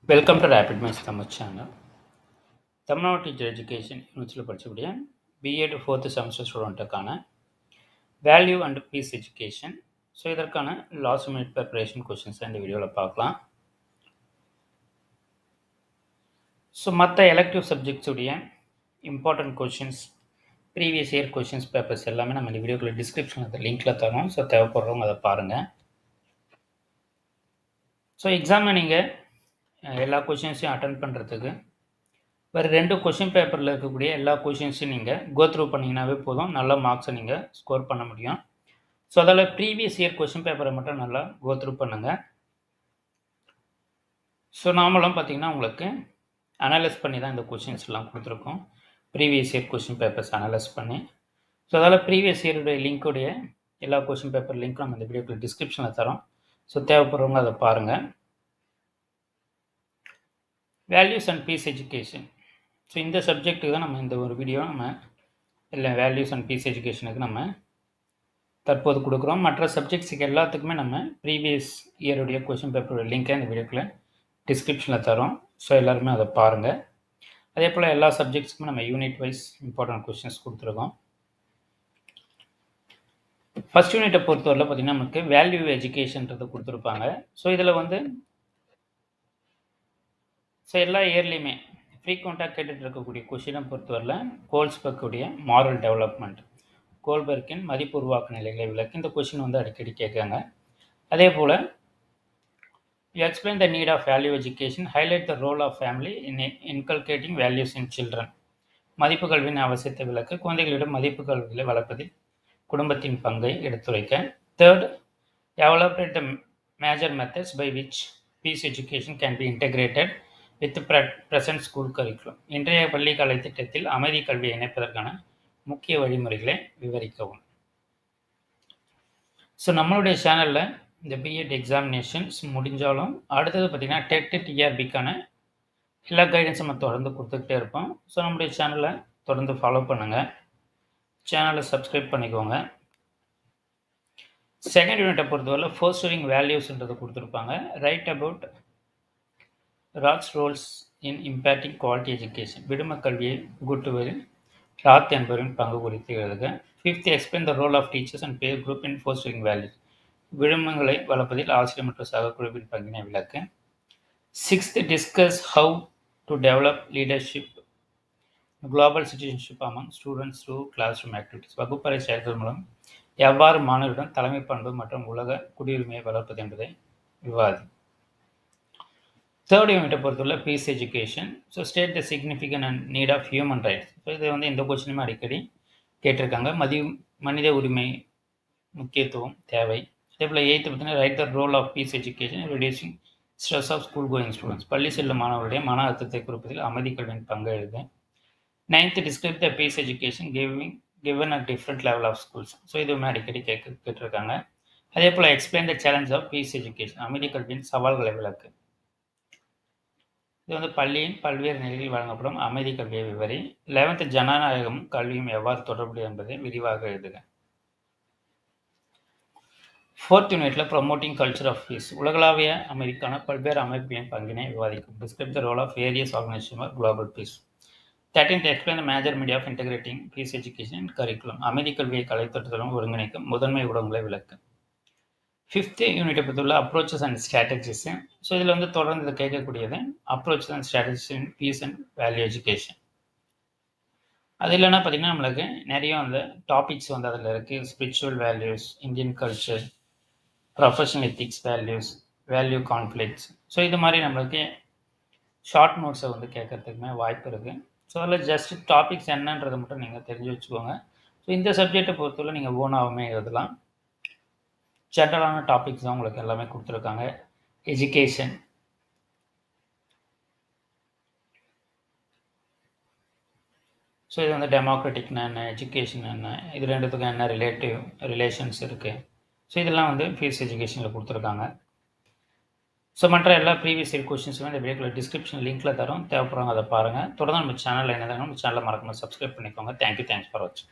Welcome to rapid maths Tamil channel. Tamil Nadu teacher education யூனிவர்சிட்டியில் படிக்கக்கூடிய BEd 4th semester ஸ்டூடெண்ட்டுக்கான value and peace education. So இதற்கான last minute preparation கொஷின்ஸை இந்த வீடியோவில் பார்க்கலாம். ஸோ மற்ற எலக்டிவ் சப்ஜெக்ட்ஸுடைய important questions, previous year questions papers எல்லாமே நம்ம இந்த வீடியோக்குள்ள டிஸ்கிரிப்ஷனில் லிங்க்கில் தரோம். ஸோ தேவைப்படுறவங்க அதை பாருங்கள். ஸோ எக்ஸாமை நீங்கள் எல்லா கொஷின்ஸையும் அட்டன் பண்ணுறதுக்கு வேறு 2 கொஷின் பேப்பரில் இருக்கக்கூடிய எல்லா கொஷின்ஸையும் நீங்கள் கோ த்ரூ பண்ணிங்கனாவே போதும், நல்ல மார்க்ஸை நீங்கள் ஸ்கோர் பண்ண முடியும். ஸோ அதில் ப்ரீவியஸ் இயர் கொஷின் பேப்பரை மட்டும் நல்லா கோ த்ரூ பண்ணுங்கள். ஸோ நாமளும் பார்த்திங்கன்னா உங்களுக்கு அனலைஸ் பண்ணி தான் இந்த கொஷின்ஸ் எல்லாம் கொடுத்துருக்கோம். Previous year question papers analyse பண்ணி. ஸோ அதில் ப்ரீவியஸ் இயருடைய லிங்க்குடைய எல்லா கொஷின் பேப்பர் லிங்க்கும் நம்ம இந்த வீடியோக்கு டிஸ்கிரிப்ஷனில் தரோம். ஸோ தேவைப்படுறவங்க அதை பாருங்கள். Values and peace education. So இந்த சப்ஜெக்ட்டுக்கு தான் நம்ம இந்த ஒரு வீடியோ நம்ம இல்லை வேல்யூஸ் அண்ட் பீஸ் எஜுகேஷனுக்கு நம்ம தற்போது கொடுக்குறோம். மற்ற சப்ஜெக்ட்ஸுக்கு எல்லாத்துக்குமே நம்ம ப்ரீவியஸ் இயருடைய கொஷின் பேப்பரோட லிங்க்கை இந்த வீடியோக்குள்ள டிஸ்கிரிப்ஷனில் தரோம். ஸோ எல்லாருமே அதை பாருங்கள். அதே போல் எல்லா சப்ஜெக்ட்ஸுக்குமே நம்ம யூனிட் வைஸ் இம்பார்ட்டன்ட் கொஷின்ஸ் கொடுத்துருக்கோம். ஃபஸ்ட் யூனிட்டை பொறுத்தவரையில் பார்த்திங்கன்னா நமக்கு வேல்யூ எஜுகேஷன்றது கொடுத்துருப்பாங்க. ஸோ இதில் ஸோ எல்லா இயர்லேயுமே ஃப்ரீக்வெண்ட்டாக கேட்டுட்டு இருக்கக்கூடிய கொஷினை பொறுத்தவரையில் கோல்ஸ்பர்க்குடைய மாரல் டெவலப்மெண்ட், கோல்பர்க்கின் மதிப்பு உருவாக்க நிலைகளை விளக்கு இந்த கொஷின் அடிக்கடி கேட்குறாங்க. அதே போல் you explain the need of value education, highlight the role of family in inculcating values in children. மதிப்பு கல்வியின் அவசியத்தை விளக்க, குழந்தைகளிடம் மதிப்பு கல்விகளை வளர்ப்பதில் குடும்பத்தின் பங்கை எடுத்துரைக்க. Third, elaborate the major methods by which peace education can be integrated with present school curriculum. இன்றைய பள்ளி கலை திட்டத்தில் அமைதி கல்வியை இணைப்பதற்கான முக்கிய வழிமுறைகளை விவரிக்கவும். ஸோ நம்மளுடைய சேனலில் இந்த பிஎட் எக்ஸாமினேஷன்ஸ் முடிஞ்சாலும் அடுத்தது பார்த்திங்கன்னா டெட் டிஆர்பிக்கான எல்லா கைடன்ஸும் நம்ம தொடர்ந்து கொடுத்துக்கிட்டே இருப்போம். ஸோ நம்மளுடைய சேனலை தொடர்ந்து ஃபாலோ பண்ணுங்கள், சேனலை சப்ஸ்கிரைப் பண்ணிக்கோங்க. செகண்ட் யூனிட்டை பொறுத்தவரை ஃபோஸ்டரிங் வேல்யூஸ்ன்றது கொடுத்துருப்பாங்க. Write about Raths roles in impacting quality education. விடும கல்வியை கூட்டுவதில் ராத் என்பவரின் பங்கு குறித்து எழுதுக. Fifth, explain the role of teachers and peer group in fostering values. விடுமங்களை வளர்ப்பதில் ஆசிரியர் மற்றும் சக குழுவின் பங்கினை விளக்கு. Sixth, discuss how to develop leadership global citizenship among students through classroom activities. வகுப்பறை செயல்கள் மூலம் எவ்வாறு மாணவருடன் தலைமை பண்பு மற்றும் உலக குடியுரிமையை வளர்ப்பது என்பதை விவாதி. தேர்ட் யூனிட்டை பொறுத்துள்ள peace education. So state the significant and need of human rights. So இது இந்த கொஸ்டினுமே அடிக்கடி கேட்டிருக்காங்க. மனித உரிமை முக்கியத்துவம் தேவை. அதே போல் எயித்து பார்த்தீங்கன்னா write the role of peace education reducing stress of school going students. பள்ளி செல்லும் மாணவர்களுடைய மன அழுத்தத்தை குறிப்பதில் அமைதி கல்வியின் பங்கு எழுது. Ninth, describe the peace education given at different level of schools. So இதுவுமே அடிக்கடி கேட்டிருக்காங்க. அதே போல் explain the challenge of peace education. அமைதி கல்வியின் சவால்களை விளக்கு. இது பள்ளியின் பல்வேறு நிலைகளில் வழங்கப்படும் அமைதி கல்வியை விவரி. 11th, ஜனநாயகம் கல்வியும் எவ்வாறு தொடர்புடைய என்பதை விரிவாக எழுதுக. 4th யூனிட்ல ப்ரொமோட்டிங் கல்ச்சர் ஆஃப் பீஸ். உலகளாவிய அமைதிக்கான பல்வேறு அமைப்புகளின் பங்கினை விவாதிக்கும். Describe the role of various organisation of global peace. 13th, explain the major media of integrating peace education and curriculum. அமைதி கல்வியை கலைத்தொற்றுடன் ஒருங்கிணைக்கும் முதன்மை ஊடகங்களை விளக்கு. 5th யூனிட்டை பொறுத்துள்ள அப்ரோச்சஸ் அண்ட் ஸ்ட்ராட்டஜிஸ். ஸோ இதில் தொடர்ந்து கேட்கக்கூடியது approaches and strategies in peace and value education. அது இல்லைன்னா பார்த்திங்கன்னா நம்மளுக்கு நிறைய டாபிக்ஸ் அதில் இருக்குது. Spiritual values, Indian culture, professional ethics values, value conflicts. So இது மாதிரி நம்மளுக்கு ஷார்ட் நோட்ஸை கேட்கறதுக்குமே வாய்ப்பு இருக்குது. ஸோ அதில் ஜஸ்ட் டாபிக்ஸ் என்னன்றதை மட்டும் நீங்கள் தெரிஞ்சு வச்சுக்கோங்க. ஸோ இந்த சப்ஜெக்டை பொறுத்தவரை நீங்கள் ஓனாகவுமே எழுதலாம். ஜென்ரலான டாபிக்ஸ் தான் உங்களுக்கு எல்லாமே கொடுத்துருக்காங்க. எஜுகேஷன், ஸோ இது டெமோக்ராட்டிக்னா என்ன, எஜுகேஷன் என்ன, இது ரெண்டுத்துக்கும் என்ன ரிலேஷன்ஸ் இருக்குது. ஸோ இதெல்லாம் பீஸ் எஜுகேஷனில் கொடுத்துருக்காங்க. ஸோ மற்ற எல்லா ப்ரீவியஸ் இயர் கொஸ்டின்ஸுமே இந்த வீடியோவில் டிஸ்கிரிப்ஷன் லிங்க்கில் தரும், தேவைப்படுறவங்க அதை பாருங்கள். தொடர்ந்து நம்ம சேனலில் என்ன நம்ம சேனலை மறக்காம சப்ஸ்கிரைப் பண்ணிக்கோங்க. தேங்க்ஸ் ஃபார் வாட்சிங்.